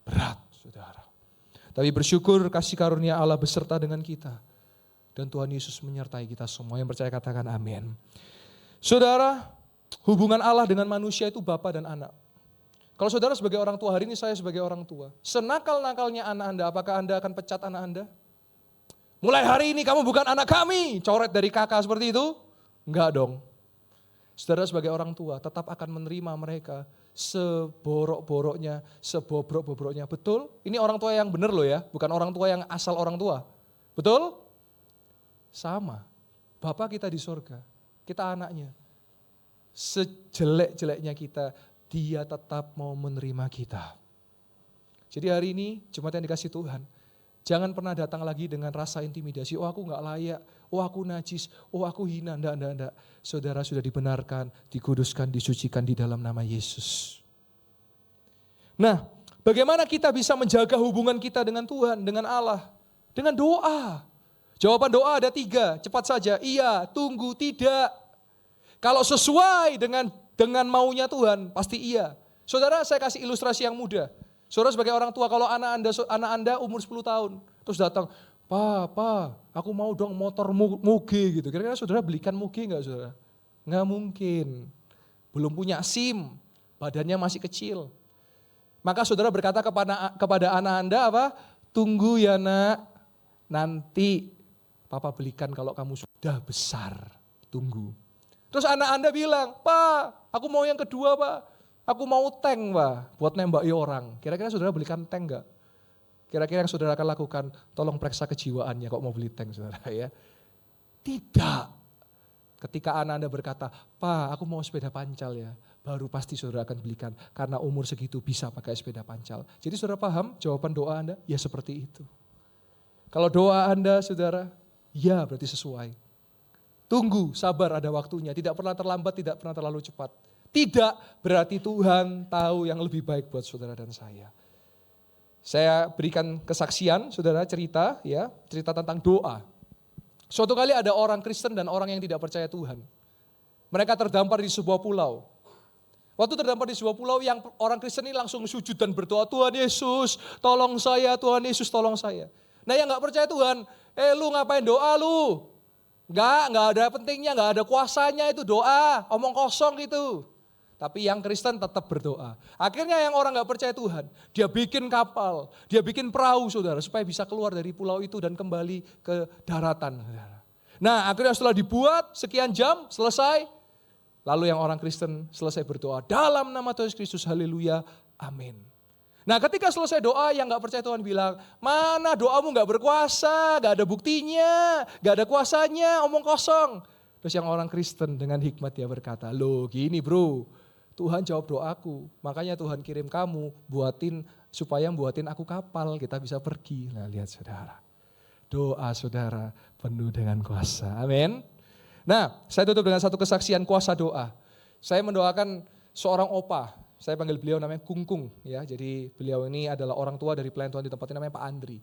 berat, saudara. Tapi bersyukur kasih karunia Allah beserta dengan kita. Dan Tuhan Yesus menyertai kita semua. Yang percaya katakan amin. Saudara, hubungan Allah dengan manusia itu Bapa dan anak. Kalau saudara sebagai orang tua, hari ini saya sebagai orang tua. Senakal-nakalnya anak Anda, apakah Anda akan pecat anak Anda? Mulai hari ini kamu bukan anak kami, coret dari kakak seperti itu? Enggak dong. Saudara sebagai orang tua tetap akan menerima mereka seborok-boroknya, sebobrok-bobroknya. Betul? Ini orang tua yang benar loh ya, bukan orang tua yang asal orang tua. Betul? Sama. Bapak kita di surga, kita anaknya. Sejelek-jeleknya kita, dia tetap mau menerima kita. Jadi hari ini, jemaat yang dikasih Tuhan, jangan pernah datang lagi dengan rasa intimidasi, oh aku gak layak, oh aku najis, oh aku hina, enggak. Saudara sudah dibenarkan, dikuduskan, disucikan di dalam nama Yesus. Nah, bagaimana kita bisa menjaga hubungan kita dengan Tuhan, dengan Allah? Dengan doa. Jawaban doa ada 3, cepat saja, iya, tunggu, tidak. Kalau sesuai dengan maunya Tuhan, pasti iya. Saudara, saya kasih ilustrasi yang mudah. Saudara sebagai orang tua, kalau anak anda umur 10 tahun, terus datang, Pa, aku mau dong motor Muge gitu. Kira-kira saudara belikan Muge enggak saudara? Enggak mungkin. Belum punya SIM, badannya masih kecil. Maka saudara berkata kepada anak anda apa? Tunggu ya nak, nanti papa belikan kalau kamu sudah besar. Tunggu. Terus anak anda bilang, Pa, aku mau yang kedua Pak. Aku mau tank Pak, buat nembaki orang. Kira-kira saudara belikan tank enggak? Kira-kira yang saudara akan lakukan, tolong periksa kejiwaannya kok mau beli tank saudara ya. Tidak. Ketika anak anda berkata, Pa, aku mau sepeda pancal ya. Baru pasti saudara akan belikan. Karena umur segitu bisa pakai sepeda pancal. Jadi saudara paham jawaban doa anda? Ya seperti itu. Kalau doa anda saudara, ya berarti sesuai. Tunggu, sabar ada waktunya. Tidak pernah terlambat, tidak pernah terlalu cepat. Tidak berarti Tuhan tahu yang lebih baik buat saudara dan saya. Saya berikan kesaksian, saudara cerita tentang doa. Suatu kali ada orang Kristen dan orang yang tidak percaya Tuhan. Mereka terdampar di sebuah pulau. Waktu terdampar di sebuah pulau yang orang Kristen ini langsung sujud dan berdoa, Tuhan Yesus tolong saya, Tuhan Yesus tolong saya. Nah yang gak percaya Tuhan, lu ngapain doa lu? Gak ada pentingnya, gak ada kuasanya itu doa, omong kosong gitu. Tapi yang Kristen tetap berdoa. Akhirnya yang orang gak percaya Tuhan, dia bikin kapal, dia bikin perahu saudara, supaya bisa keluar dari pulau itu dan kembali ke daratan. Nah akhirnya setelah dibuat sekian jam, selesai. Lalu yang orang Kristen selesai berdoa, dalam nama Tuhan Yesus Kristus, haleluya, amin. Nah ketika selesai doa, yang gak percaya Tuhan bilang, mana doamu gak berkuasa, gak ada buktinya, gak ada kuasanya, omong kosong. Terus yang orang Kristen dengan hikmat dia berkata, loh gini bro, Tuhan jawab doaku, makanya Tuhan kirim kamu supaya buatin aku kapal, kita bisa pergi. Nah lihat saudara, doa saudara penuh dengan kuasa, amin. Nah saya tutup dengan satu kesaksian kuasa doa. Saya mendoakan seorang opa, saya panggil beliau namanya Kungkung ya. Jadi beliau ini adalah orang tua dari pelayan Tuhan di tempat ini namanya Pak Andri.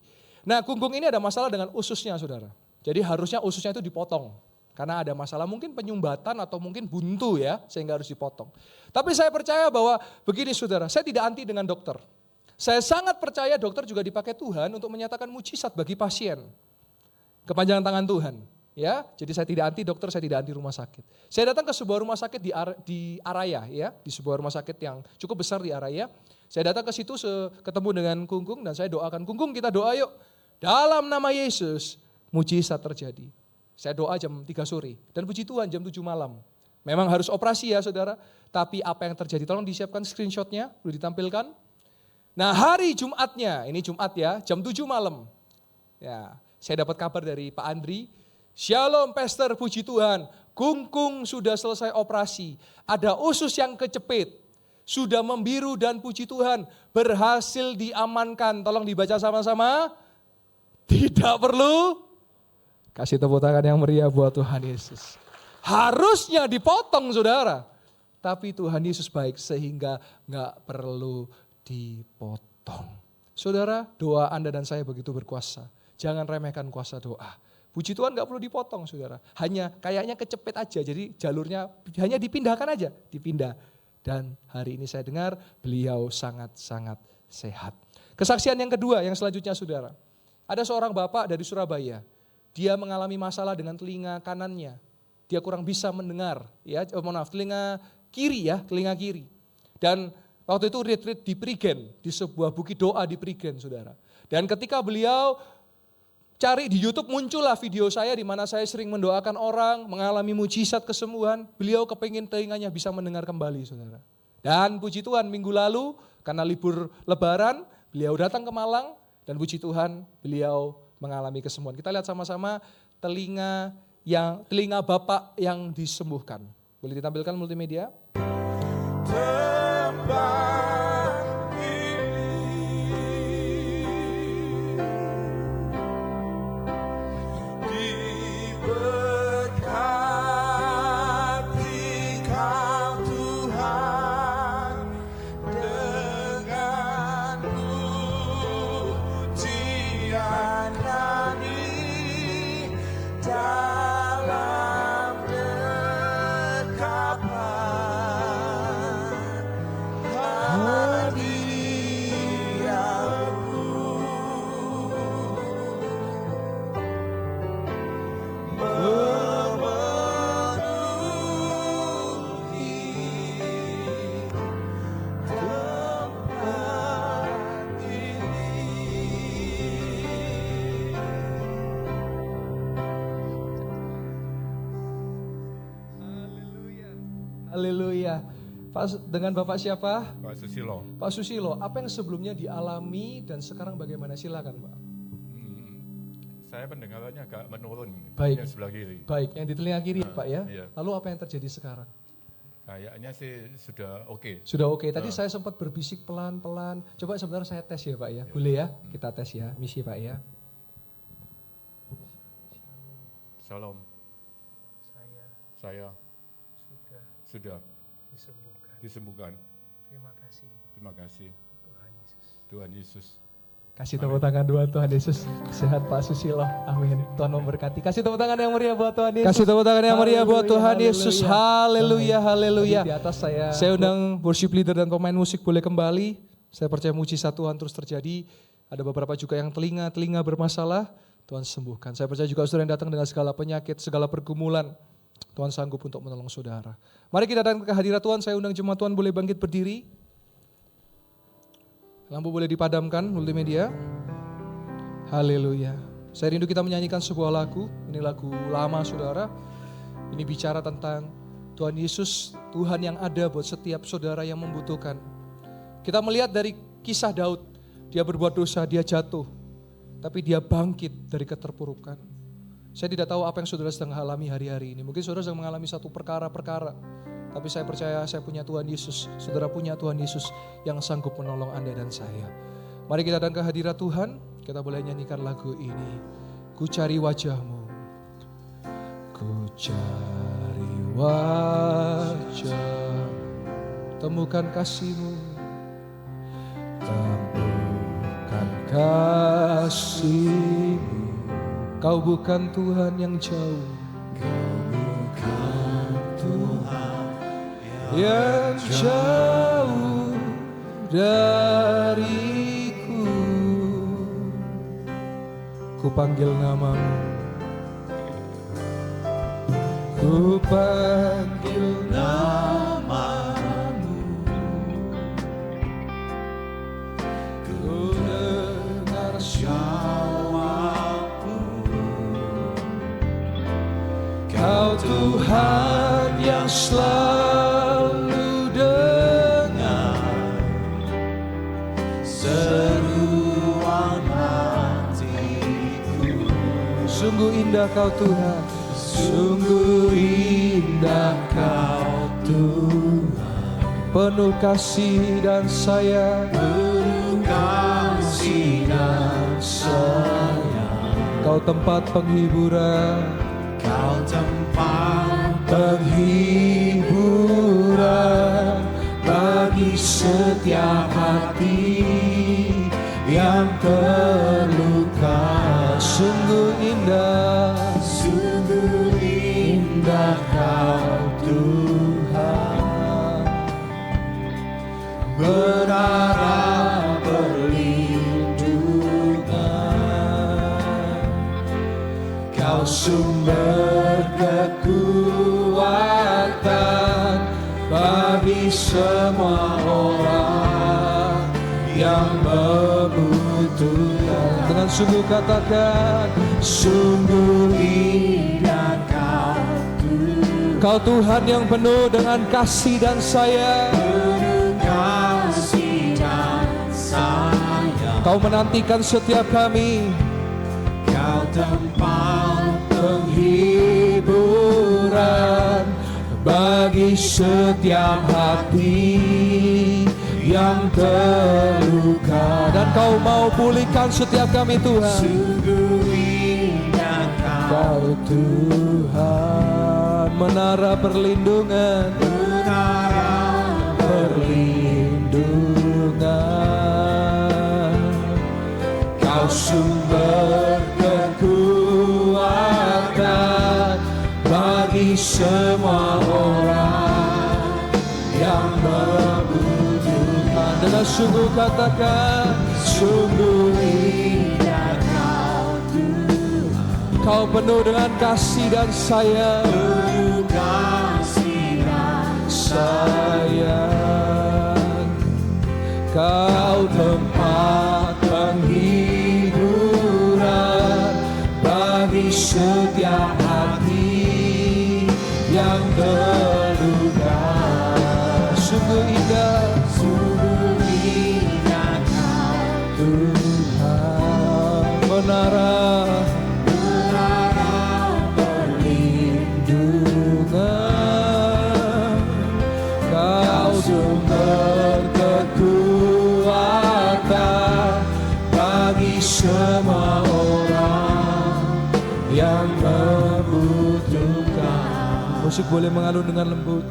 Nah Kungkung ini ada masalah dengan ususnya saudara. Jadi harusnya ususnya itu dipotong. Karena ada masalah mungkin penyumbatan atau mungkin buntu ya, sehingga harus dipotong. Tapi saya percaya bahwa begini saudara, saya tidak anti dengan dokter. Saya sangat percaya dokter juga dipakai Tuhan untuk menyatakan mujizat bagi pasien. Kepanjangan tangan Tuhan. Ya, jadi saya tidak anti dokter, saya tidak anti rumah sakit. Saya datang ke sebuah rumah sakit di Araya ya, di sebuah rumah sakit yang cukup besar di Araya. Saya datang ke situ ketemu dengan Kungkung dan saya doakan, Kungkung kita doa yuk. Dalam nama Yesus, mujizat terjadi. Saya doa jam 3 sore dan puji Tuhan jam 7 malam. Memang harus operasi ya saudara, tapi apa yang terjadi? Tolong disiapkan screenshotnya, boleh ditampilkan. Nah hari Jumatnya, ini Jumat ya, jam 7 malam. Ya, saya dapat kabar dari Pak Andri, Shalom Pastor, puji Tuhan, Kungkung sudah selesai operasi. Ada usus yang kecepit, sudah membiru dan puji Tuhan, berhasil diamankan. Tolong dibaca sama-sama. Tidak perlu. Kasih tepuk tangan yang meriah buat Tuhan Yesus. Harusnya dipotong saudara. Tapi Tuhan Yesus baik sehingga gak perlu dipotong. Saudara, doa Anda dan saya begitu berkuasa. Jangan remehkan kuasa doa. Puji Tuhan gak perlu dipotong saudara. Hanya kayaknya kecepet aja. Jadi jalurnya hanya dipindahkan aja. Dipindah. Dan hari ini saya dengar beliau sangat-sangat sehat. Kesaksian yang kedua yang selanjutnya saudara. Ada seorang bapak dari Surabaya. Dia mengalami masalah dengan telinga kanannya. Dia kurang bisa mendengar, telinga kiri. Dan waktu itu retreat di Prigen, di sebuah bukit doa di Prigen, saudara. Dan ketika beliau cari di YouTube, muncullah video saya di mana saya sering mendoakan orang, mengalami mujizat kesembuhan. Beliau kepingin telinganya bisa mendengar kembali, saudara. Dan puji Tuhan, minggu lalu karena libur lebaran, beliau datang ke Malang dan puji Tuhan beliau mengalami kesembuhan. Kita lihat sama-sama telinga Bapak yang disembuhkan. Boleh ditampilkan multimedia? Haleluya. Dengan Bapak siapa? Pak Susilo. Pak Susilo, apa yang sebelumnya dialami dan sekarang bagaimana? Silakan, Pak. Saya pendengarannya agak menurun. Baik. Yang sebelah kiri. Baik, yang di telinga kiri, Pak ya. Iya. Lalu apa yang terjadi sekarang? Kayaknya sih sudah oke. Sudah oke. Tadi saya sempat berbisik pelan-pelan. Coba sebentar saya tes ya, Pak ya. Boleh ya? Kita tes ya. Misi, Pak ya. Shalom. Saya sudah disembuhkan. Terima kasih. Tuhan Yesus. Kasih tepuk tangan buat Tuhan Yesus. Sehat Pak Susilo. Amin. Tuhan memberkati. Kasih tepuk tangan yang meriah buat Tuhan Yesus. Kasih tepuk tangan yang meriah buat Tuhan Yesus. Haleluya, haleluya. Di atas saya undang worship leader dan pemain musik boleh kembali. Saya percaya mujizat Tuhan terus terjadi. Ada beberapa juga yang telinga bermasalah. Tuhan sembuhkan. Saya percaya juga saudara yang datang dengan segala penyakit, segala pergumulan. Tuhan sanggup untuk menolong saudara. Mari kita datang ke hadirat Tuhan. Saya undang jemaat Tuhan boleh bangkit berdiri. Lampu boleh dipadamkan, multimedia. Haleluya. Saya rindu kita menyanyikan sebuah lagu. Ini lagu lama saudara. Ini bicara tentang Tuhan Yesus, Tuhan yang ada buat setiap saudara yang membutuhkan. Kita melihat dari kisah Daud. Dia berbuat dosa, dia jatuh. Tapi dia bangkit dari keterpurukan. Saya tidak tahu apa yang saudara sedang alami hari-hari ini. Mungkin saudara sedang mengalami satu perkara-perkara. Tapi saya percaya saya punya Tuhan Yesus. Saudara punya Tuhan Yesus yang sanggup menolong Anda dan saya. Mari kita datang ke hadirat Tuhan. Kita boleh nyanyikan lagu ini. Ku cari wajah-Mu. Ku cari wajah. Temukan kasih-Mu. Temukan kasih-Mu. Kau bukan Tuhan yang jauh. Kau bukan Tuhan yang jauh dariku. Ku panggil namamu. Ku panggil namamu. Ku dengar Kau Tuhan yang selalu dengar seruan hatiku. Sungguh indah Kau Tuhan, sungguh indah Kau Tuhan. Penuh kasih dan sayang, penuh kasih dan sayang. Kau tempat penghiburan, Kau tempat penghiburan bagi setiap hati yang terluka. Sungguh indah Kau Tuhan. Berharap perlindungan. Kau sumber kekuatan bagi semua orang yang membutuhkan. Dengan sungguh katakan, sungguh indah Kau Tuhan, Kau Tuhan yang penuh dengan kasih dan sayang. penuh kasih dan sayang. Kau menantikan setiap kami, Kau tempat penghiburan bagi setiap hati yang terluka. Dan Kau mau pulihkan setiap kami Tuhan. sungguh indah Kau Kau Tuhan, menara perlindungan, menara perlindungan. Kau sumber kekuatan bagi semua orang yang membutuhkan. Dengan sungguh katakan, sungguh indah Kau Tuhan, Kau penuh dengan kasih dan sayang. penuh kasih dan Sayang, Kau tempat penghiburan bagi setiap hati yang terluka. Sungguh indah, sungguh indah Kau Tuhan, menara perlindungan. Kau sumber kekuatan bagi semua orang yang membutuhkan. Musik boleh mengalun dengan lembut.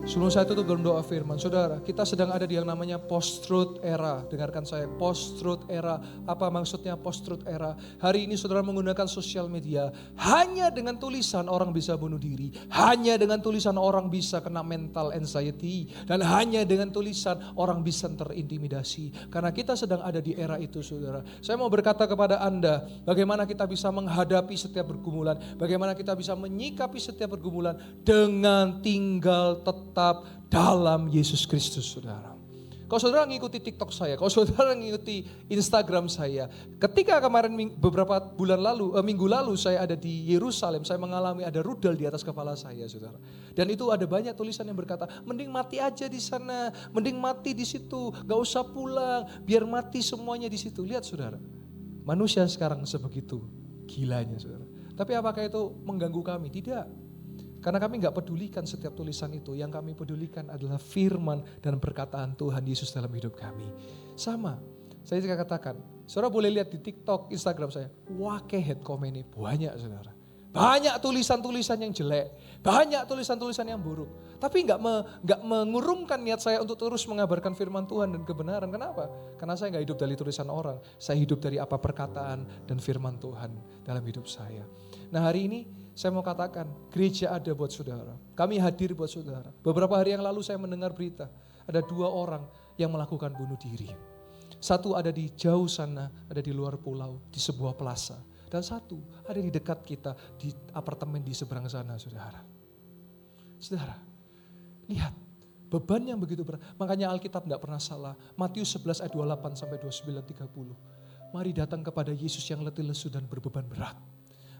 Sebelum saya tutup dalam doa firman, saudara, kita sedang ada di yang namanya post-truth era. Dengarkan saya, post-truth era. Apa maksudnya post-truth era? Hari ini saudara menggunakan sosial media. Hanya dengan tulisan orang bisa bunuh diri. Hanya dengan tulisan orang bisa kena mental anxiety. Dan hanya dengan tulisan orang bisa terintimidasi. Karena kita sedang ada di era itu, saudara. Saya mau berkata kepada Anda, bagaimana kita bisa menghadapi setiap pergumulan. Bagaimana kita bisa menyikapi setiap pergumulan dengan tinggal tetap dalam Yesus Kristus, saudara. Kalau saudara ngikuti TikTok saya, kalau saudara ngikuti Instagram saya, ketika kemarin beberapa bulan lalu, minggu lalu saya ada di Yerusalem, saya mengalami ada rudal di atas kepala saya, saudara. Dan itu ada banyak tulisan yang berkata, mending mati aja di sana, mending mati di situ, gak usah pulang, biar mati semuanya di situ. Lihat saudara, manusia sekarang sebegitu gilanya, saudara. Tapi apakah itu mengganggu kami? Tidak. Karena kami gak pedulikan setiap tulisan itu. Yang kami pedulikan adalah firman dan perkataan Tuhan Yesus dalam hidup kami. Sama, saya juga katakan, saudara boleh lihat di TikTok, Instagram saya, wake head comment ini banyak, saudara. Banyak tulisan-tulisan yang jelek, banyak tulisan-tulisan yang buruk. Tapi gak mengurungkan niat saya untuk terus mengabarkan firman Tuhan dan kebenaran. Kenapa? Karena saya gak hidup dari tulisan orang, saya hidup dari apa perkataan dan firman Tuhan dalam hidup saya. Nah hari ini, saya mau katakan, gereja ada buat saudara. Kami hadir buat saudara. Beberapa hari yang lalu saya mendengar berita, ada 2 orang yang melakukan bunuh diri. Satu ada di jauh sana, ada di luar pulau, di sebuah plaza. Dan satu ada di dekat kita, di apartemen di seberang sana, saudara. Saudara, lihat, beban yang begitu berat. Makanya Alkitab tidak pernah salah. Matius 11 ayat 28 sampai 29, 30. Mari datang kepada Yesus yang letih lesu dan berbeban berat.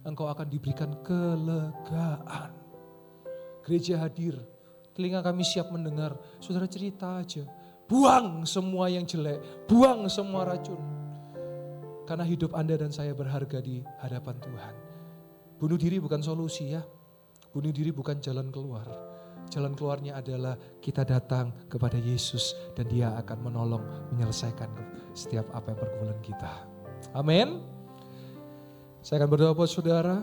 Engkau akan diberikan kelegaan. Gereja hadir, telinga kami siap mendengar. Saudara cerita aja, buang semua yang jelek, buang semua racun. Karena hidup Anda dan saya berharga di hadapan Tuhan. Bunuh diri bukan solusi ya, bunuh diri bukan jalan keluar. Jalan keluarnya adalah kita datang kepada Yesus dan Dia akan menolong menyelesaikan setiap apa yang pergumulan kita. Amin. Saya akan berdoa buat saudara,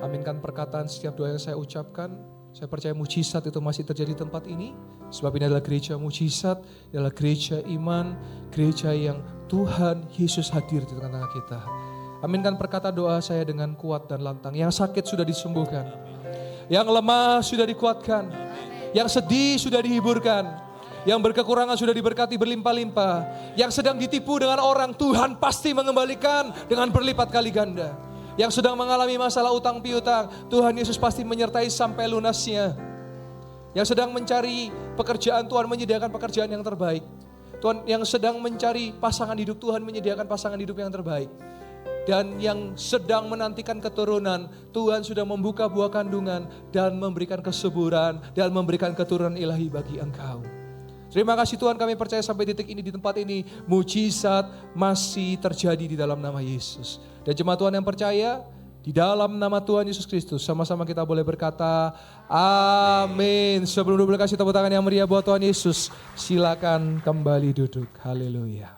aminkan perkataan setiap doa yang saya ucapkan. Saya percaya mujizat itu masih terjadi di tempat ini. Sebab ini adalah gereja mujizat, adalah gereja iman, gereja yang Tuhan Yesus hadir di tengah-tengah kita. Aminkan perkataan doa saya dengan kuat dan lantang. Yang sakit sudah disembuhkan, yang lemah sudah dikuatkan, yang sedih sudah dihiburkan, yang berkekurangan sudah diberkati berlimpah-limpah, yang sedang ditipu dengan orang, Tuhan pasti mengembalikan dengan berlipat kali ganda. Yang sedang mengalami masalah utang piutang, Tuhan Yesus pasti menyertai sampai lunasnya. Yang sedang mencari pekerjaan, Tuhan menyediakan pekerjaan yang terbaik. Tuhan yang sedang mencari pasangan hidup, Tuhan menyediakan pasangan hidup yang terbaik. dan yang sedang menantikan keturunan, Tuhan sudah membuka buah kandungan dan memberikan kesuburan dan memberikan keturunan ilahi bagi engkau. Terima kasih Tuhan, kami percaya sampai titik ini di tempat ini mujizat masih terjadi di dalam nama Yesus. Dan jemaat Tuhan yang percaya, di dalam nama Tuhan Yesus Kristus, sama-sama kita boleh berkata, amin. Sebelum dulu kasih tepuk tangan yang meriah buat Tuhan Yesus, silakan kembali duduk. Haleluya.